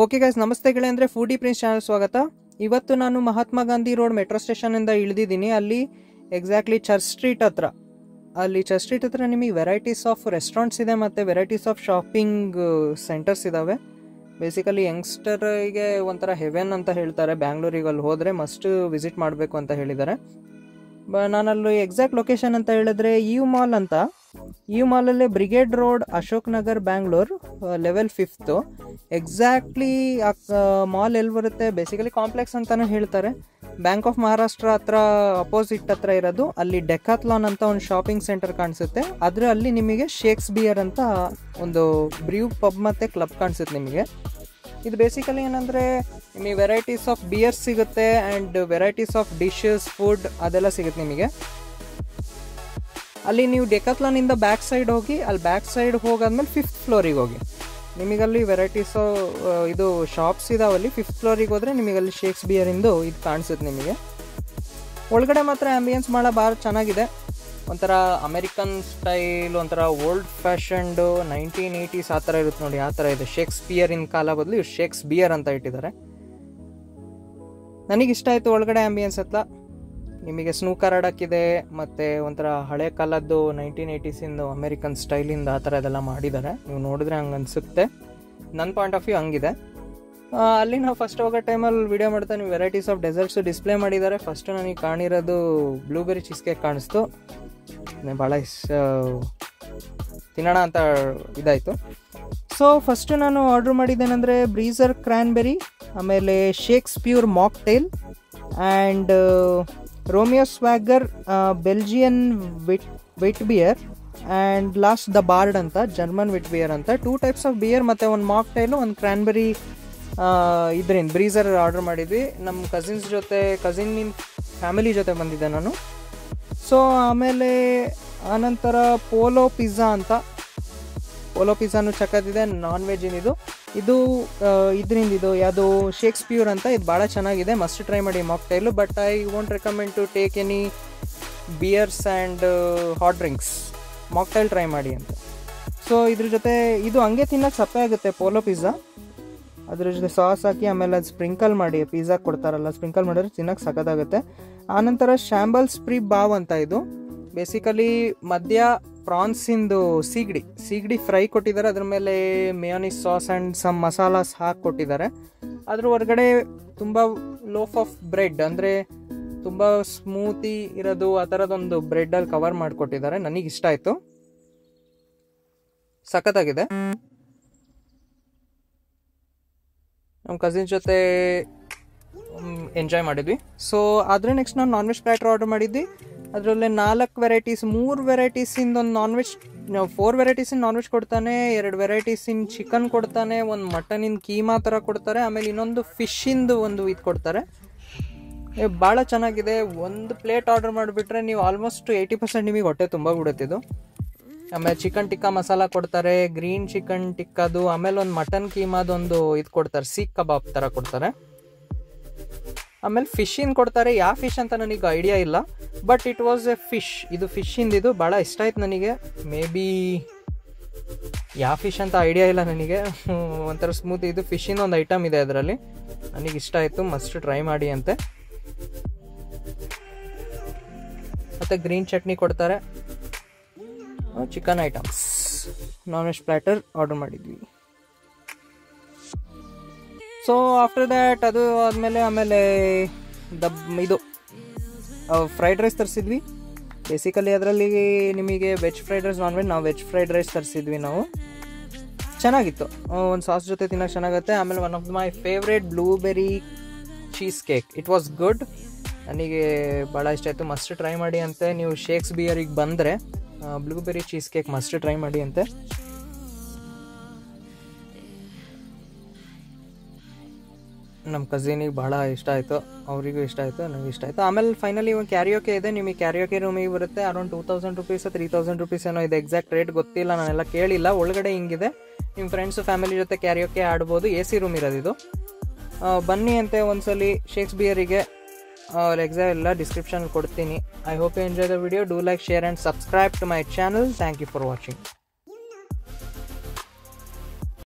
Okay guys, ನಮಸ್ತೆ ಗೆಳೆಯಂದ್ರೆ foodie prince channel ಸ್ವಾಗತ. ಇವತ್ತು ನಾನು Mahatma Gandhi road metro station ಇಂದ ಇಳಿದಿದ್ದೀನಿ. ಅಲ್ಲಿ ಎಕ್ಸಾಕ್ಟ್ಲಿ ಚರ್ಚ್ ಸ್ಟ್ರೀಟ್ ಹತ್ರ ನಿಮಗೆ ವೆರೈಟೀಸ್ ಆಫ್ ರೆಸ್ಟೋರೆಂಟ್ಸ್ ಇದೆ ಮತ್ತು ವೆರೈಟೀಸ್ ಆಫ್ ಶಾಪಿಂಗ್ ಸೆಂಟರ್ಸ್ ಇದ್ದಾವೆ. ಬೇಸಿಕಲಿ ಯಂಗ್ಸ್ಟರ್ಗೆ ಒಂಥರ ಹೆವೆನ್ ಅಂತ ಹೇಳ್ತಾರೆ. ಬ್ಯಾಂಗ್ಳೂರಿಗೆ ಅಲ್ಲಿ ಹೋದರೆ ಮಸ್ಟ್ ವಿಸಿಟ್ ಮಾಡಬೇಕು ಅಂತ ಹೇಳಿದ್ದಾರೆ. ನಾನಲ್ಲಿ ಎಕ್ಸಾಕ್ಟ್ ಲೊಕೇಶನ್ ಅಂತ ಹೇಳಿದ್ರೆ ಯು ಮಾಲ್ ಅಂತ. ಯು ಮಾಲಲ್ಲಿ Brigade road, Ashok Nagar, Bangalore, level 5. Exactly mall ಎಲ್ಲಿ ಬರುತ್ತೆ, ಬೇಸಿಕಲಿ ಕಾಂಪ್ಲೆಕ್ಸ್ ಅಂತಾನೆ ಹೇಳ್ತಾರೆ. ಬ್ಯಾಂಕ್ ಆಫ್ ಮಹಾರಾಷ್ಟ್ರ ಹತ್ರ ಅಪೋಸಿಟ್ ಹತ್ರ ಇರೋದು. ಅಲ್ಲಿ ಡೆಕಾಥ್ಲಾನ್ ಅಂತ ಒಂದು ಶಾಪಿಂಗ್ ಸೆಂಟರ್ ಕಾಣಿಸುತ್ತೆ. ಅಲ್ಲಿ ನಿಮಗೆ ಶೇಕ್ಸ್ಪಿಯರ್ ಅಂತ ಒಂದು ಬ್ರ್ಯೂ ಪಬ್ ಮತ್ತು ಕ್ಲಬ್ ಕಾಣಿಸುತ್ತೆ ನಿಮಗೆ. ಇದು ಬೇಸಿಕಲಿ ಏನಂದರೆ ನಿಮಗೆ ವೆರೈಟೀಸ್ ಆಫ್ ಬಿಯರ್ಸ್ ಸಿಗುತ್ತೆ and varieties of dishes, food ಅದೆಲ್ಲ ಸಿಗುತ್ತೆ ನಿಮಗೆ. ಅಲ್ಲಿ ನೀವು ಡೆಕಾಥ್ಲಾನಿಂದ ಬ್ಯಾಕ್ ಸೈಡ್ ಹೋಗಿ, ಅಲ್ಲಿ ಬ್ಯಾಕ್ ಸೈಡ್ ಹೋಗಾದ್ಮೇಲೆ 5th ಫ್ಲೋರಿಗೆ ಹೋಗಿ. ನಿಮಗಲ್ಲಿ ವೆರೈಟೀಸ್ ಇದು ಶಾಪ್ಸ್ ಇದಾವಲ್ಲಿ. 5th ಫ್ಲೋರಿಗೆ ಹೋದರೆ ನಿಮಗಲ್ಲಿ ಶೇಕ್ಸ್ಪಿಯರಿಂದು ಇದು ಕಾಣಿಸುತ್ತೆ ನಿಮಗೆ. ಒಳಗಡೆ ಮಾತ್ರ ಆ್ಯಂಬಿಯನ್ಸ್ ಭಾಳ ಚೆನ್ನಾಗಿದೆ. ಒಂಥರ ಅಮೆರಿಕನ್ ಸ್ಟೈಲ್, ಒಂಥರ ಓಲ್ಡ್ ಫ್ಯಾಷನ್ಡು 1980s ಆ ಥರ ಇರುತ್ತೆ ನೋಡಿ, ಆ ಥರ ಇದೆ. ಶೇಕ್ಸ್ಪಿಯರಿನ ಕಾಲ ಬದಲು ಇವ್ರು ಶೇಕ್ಸ್ಪಿಯರ್ ಅಂತ ಇಟ್ಟಿದ್ದಾರೆ. ನನಗಿಷ್ಟ ಆಯಿತು ಒಳಗಡೆ ಆ್ಯಂಬಿಯನ್ಸ್ ಹತ್ರ. ನಿಮಗೆ ಸ್ನೂಕರ್ ಆಡೋಕ್ಕಿದೆ ಮತ್ತು ಒಂಥರ ಹಳೆ ಕಾಲದ್ದು 1980s ಅಮೆರಿಕನ್ ಸ್ಟೈಲಿಂದ ಆ ಥರ ಇದೆಲ್ಲ ಮಾಡಿದ್ದಾರೆ. ನೀವು ನೋಡಿದ್ರೆ ಹಂಗೆ ಅನಿಸುತ್ತೆ. ನನ್ನ ಪಾಯಿಂಟ್ ಆಫ್ ವ್ಯೂ ಹಂಗಿದೆ. ಅಲ್ಲಿ ನಾವು ಫಸ್ಟ್ ಹೋಗೋ ಟೈಮಲ್ಲಿ ವಿಡಿಯೋ ಮಾಡ್ತಾ ನೀವು ವೆರೈಟೀಸ್ ಆಫ್ ಡೆಸರ್ಟ್ಸು ಡಿಸ್ಪ್ಲೇ ಮಾಡಿದ್ದಾರೆ. ಫಸ್ಟು ನನಗೆ ಕಾಣಿರೋದು ಬ್ಲೂಬೆರಿ ಚೀಸ್ ಕೇಕ್ ಕಾಣಿಸ್ತು. ಭಾಳ ತಿನ್ನೋಣ ಅಂತ ಇದಾಯಿತು. ಸೊ ಫಸ್ಟು ನಾನು ಆರ್ಡ್ರ್ ಮಾಡಿದ್ದೇನೆಂದರೆ ಬ್ರೀಸರ್ ಕ್ರ್ಯಾನ್ಬೆರಿ, ಆಮೇಲೆ Shakespeare mocktail and Romeo swagger Belgian wit beer and last the bard ಅಂತ ಜರ್ಮನ್ ವಿಟ್ ಬಿಯರ್ ಅಂತ 2 ಟೈಪ್ಸ್ ಆಫ್ ಬಿಯರ್ ಮತ್ತು ಒಂದು ಮಾಕ್ಟೈಲು, ಒಂದು ಕ್ರ್ಯಾನ್ಬೆರಿ ಇದರಿಂದ ಬ್ರೀಸರ್ ಆರ್ಡ್ರ್ ಮಾಡಿದ್ವಿ. ನಮ್ಮ ಕಸಿನ್ ಫ್ಯಾಮಿಲಿ ಜೊತೆ ಬಂದಿದ್ದೆ ನಾನು. ಸೊ ಆಮೇಲೆ ಆನಂತರ ಪೋಲೋ ಪಿಜ್ಜಾನು ಚಕ್ಕದಿದೆ, ನಾನ್ ವೆಜ್ ಇದು ಇದರಿಂದ ಯಾವುದು ಶೇಕ್ಸ್ಪಿಯರ್ ಅಂತ. ಇದು ಭಾಳ ಚೆನ್ನಾಗಿದೆ, ಮಸ್ಟ್ ಟ್ರೈ ಮಾಡಿ mocktail. But I won't recommend to take any beers and hot drinks. Mocktail try ಮಾಡಿ ಅಂತ. ಸೊ ಇದ್ರ ಜೊತೆ ಇದು ಹಂಗೆ ತಿನ್ನೋಕ್ಕೆ ಸಪ್ಪೆ ಆಗುತ್ತೆ ಪೋಲೋ ಪಿಜ್ಜಾ. ಅದ್ರ ಜೊತೆ ಸಾಸ್ ಹಾಕಿ ಆಮೇಲೆ ಅದು ಸ್ಪ್ರಿಂಕಲ್ ಮಾಡಿ ಪಿಜ್ಜಾ ಕೊಡ್ತಾರಲ್ಲ, ಸ್ಪ್ರಿಂಕಲ್ ಮಾಡಿದ್ರೆ ತಿನ್ನೋಕ್ಕೆ ಸಖತ್ತಾಗುತ್ತೆ. ಆನಂತರ ಶಾಂಬಲ್ ಸ್ಪ್ರಿ ಬಾವ್ ಅಂತ. ಇದು ಬೇಸಿಕಲಿ ಮಧ್ಯ ಪ್ರಾನ್ಸಿಂದು ಸೀಗಡಿ ಫ್ರೈ ಕೊಟ್ಟಿದ್ದಾರೆ. ಅದ್ರ ಮೇಲೆ ಮೇಯೋನಿಸ್ ಸಾಸ್ ಆ್ಯಂಡ್ ಸಮ್ ಮಸಾಲಾಸ್ ಹಾಕಿ ಕೊಟ್ಟಿದ್ದಾರೆ. ಅದ್ರ ಹೊರಗಡೆ ತುಂಬ ಲೋಫ್ ಆಫ್ ಬ್ರೆಡ್, ಅಂದರೆ ತುಂಬ ಸ್ಮೂತಿ ಇರೋದು ಆ ಥರದೊಂದು ಬ್ರೆಡ್ಡಲ್ಲಿ ಕವರ್ ಮಾಡಿಕೊಟ್ಟಿದ್ದಾರೆ. ನನಗಿಷ್ಟ ಆಯಿತು, ಸಖತ್ತಾಗಿದೆ. ನಮ್ಮ ಕಸಿನ್ ಜೊತೆ ಎಂಜಾಯ್ ಮಾಡಿದ್ವಿ. ಸೊ ಆದರೆ ನೆಕ್ಸ್ಟ್ ನಾವು ನಾನ್ ವೆಜ್ ಪ್ಲ್ಯಾಟರ್ ಆರ್ಡರ್ ಮಾಡಿದ್ವಿ. ಅದರಲ್ಲೇ 4 ವೆರೈಟೀಸ್, 3 ವೆರೈಟೀಸಿಂದ ಒಂದು ನಾನ್ ವೆಜ್, 4 ವೆರೈಟೀಸಿನ ನಾನ್ ವೆಜ್ ಕೊಡ್ತಾನೆ, 2 ವೆರೈಟೀಸಿನ ಚಿಕನ್ ಕೊಡ್ತಾನೆ, ಒಂದು ಮಟನಿನ ಕೀಮಾ ಥರ ಕೊಡ್ತಾರೆ, ಆಮೇಲೆ ಇನ್ನೊಂದು ಫಿಶ್ಶಿಂದು ಒಂದು ಇದು ಕೊಡ್ತಾರೆ. ಭಾಳ ಚೆನ್ನಾಗಿದೆ. ಒಂದು ಪ್ಲೇಟ್ ಆರ್ಡರ್ ಮಾಡಿಬಿಟ್ರೆ ನೀವು ಆಲ್ಮೋಸ್ಟ್ 80% ನಿಮಗೆ ಹೊಟ್ಟೆ ತುಂಬ ಬಿಡುತ್ತಿದ್ದು. ಆಮೇಲೆ ಚಿಕನ್ ಟಿಕ್ಕಾ ಮಸಾಲ ಕೊಡ್ತಾರೆ, ಗ್ರೀನ್ ಚಿಕನ್ ಟಿಕ್ಕಾದು, ಆಮೇಲೆ ಒಂದು ಮಟನ್ ಕೀಮಾದೊಂದು ಇದು ಕೊಡ್ತಾರೆ, ಸೀಖ್ ಕಬಾಬ್ ಥರ ಕೊಡ್ತಾರೆ. ಆಮೇಲೆ ಫಿಶ್ಶಿನ ಕೊಡ್ತಾರೆ. ಯಾವ ಫಿಶ್ ಅಂತ ನನಗೆ ಐಡಿಯಾ ಇಲ್ಲ, but it was A fish. ಇದು ಫಿಶ್ಶಿಂದು ಭಾಳ ಇಷ್ಟ ಆಯ್ತು ನನಗೆ. ಮೇ ಬಿ ಯಾವ ಫಿಶ್ ಅಂತ ಐಡಿಯಾ ಇಲ್ಲ ನನಗೆ. ಒಂಥರ ಸ್ಮೂತ್ ಇದು ಫಿಶ್ಶಿನ ಒಂದು ಐಟಮ್ ಇದೆ ಅದರಲ್ಲಿ. ನನಗೆ ಇಷ್ಟ ಆಯಿತು, ಮಸ್ಟ್ ಟ್ರೈ ಮಾಡಿ ಅಂತೆ. ಮತ್ತು ಗ್ರೀನ್ ಚಟ್ನಿ ಕೊಡ್ತಾರೆ. Chicken items non veg platter order ಮಾಡಿದ್ವಿ. ಸೊ ಆಫ್ಟರ್ ದ್ಯಾಟ್ ಅದು ಆಮೇಲೆ ಇದು ಫ್ರೈಡ್ ರೈಸ್ ತರಿಸಿದ್ವಿ. ಬೇಸಿಕಲಿ ಅದರಲ್ಲಿ ನಿಮಗೆ veg fried rice, non veg, ನಾವು ವೆಜ್ ಫ್ರೈಡ್ ರೈಸ್ ತರಿಸಿದ್ವಿ ನಾವು. ಚೆನ್ನಾಗಿತ್ತು, ಒಂದು ಸಾಸ್ ಜೊತೆ ತಿನ್ನೋಕೆ ಚೆನ್ನಾಗುತ್ತೆ. ಆಮೇಲೆ one of my favourite blueberry cheese cake, it was good. ನನಗೆ ಭಾಳ ಇಷ್ಟ ಆಯಿತು, ಮಸ್ಟ್ ಟ್ರೈ ಮಾಡಿ ಅಂತೆ. ನೀವು ಶೇಕ್ಸ್ಪಿಯರಿಗೆ ಬಂದರೆ blueberry cheese cake must try ಮಾಡಿ ಅಂತೆ. ನಮ್ಮ ಕಸಿನಿಗೆ ಭಾಳ ಇಷ್ಟ ಆಯಿತು, ಅವರಿಗೂ ಇಷ್ಟ ಆಯಿತು, ನನಗೆ ಇಷ್ಟ ಆಯಿತು. ಆಮೇಲೆ ಫೈನಲಿ ಒಂದು ಕ್ಯಾರಿಯೋಕೆ ಇದೆ. ನಿಮಗೆ ಕ್ಯಾರಿಯೋಕೆ ರೂಮಿಗೆ ಬರುತ್ತೆ ಅರೌಂಡ್ 2000 ರುಪೀಸ್ 3000 ರುಪೀಸ್ ಏನೋ ಇದೆ. ಎಕ್ಸಾಕ್ಟ್ ರೇಟ್ ಗೊತ್ತಿಲ್ಲ, ನಾನೆಲ್ಲ ಕೇಳಿಲ್ಲ. ಒಳಗಡೆ ಹಿಂಗಿದೆ, ನಿಮ್ಮ ಫ್ರೆಂಡ್ಸು ಫ್ಯಾಮಿಲಿ ಜೊತೆ ಕ್ಯಾರಿಯೋಕೆ ಆಡ್ಬೋದು. AC ರೂಮ್ ಇರೋದಿದು. ಬನ್ನಿ ಅಂತೆ ಒಂದ್ಸಲಿ ಶೇಕ್ಸ್ಪಿಯರಿಗೆ. ಎಕ್ಸಾಕ್ಟ್ ಎಲ್ಲ ಡಿಸ್ಕ್ರಿಪ್ಷನ್ ಕೊಡ್ತೀನಿ. I hope you enjoy the video. Do like, share and subscribe to my channel. Thank you for watching.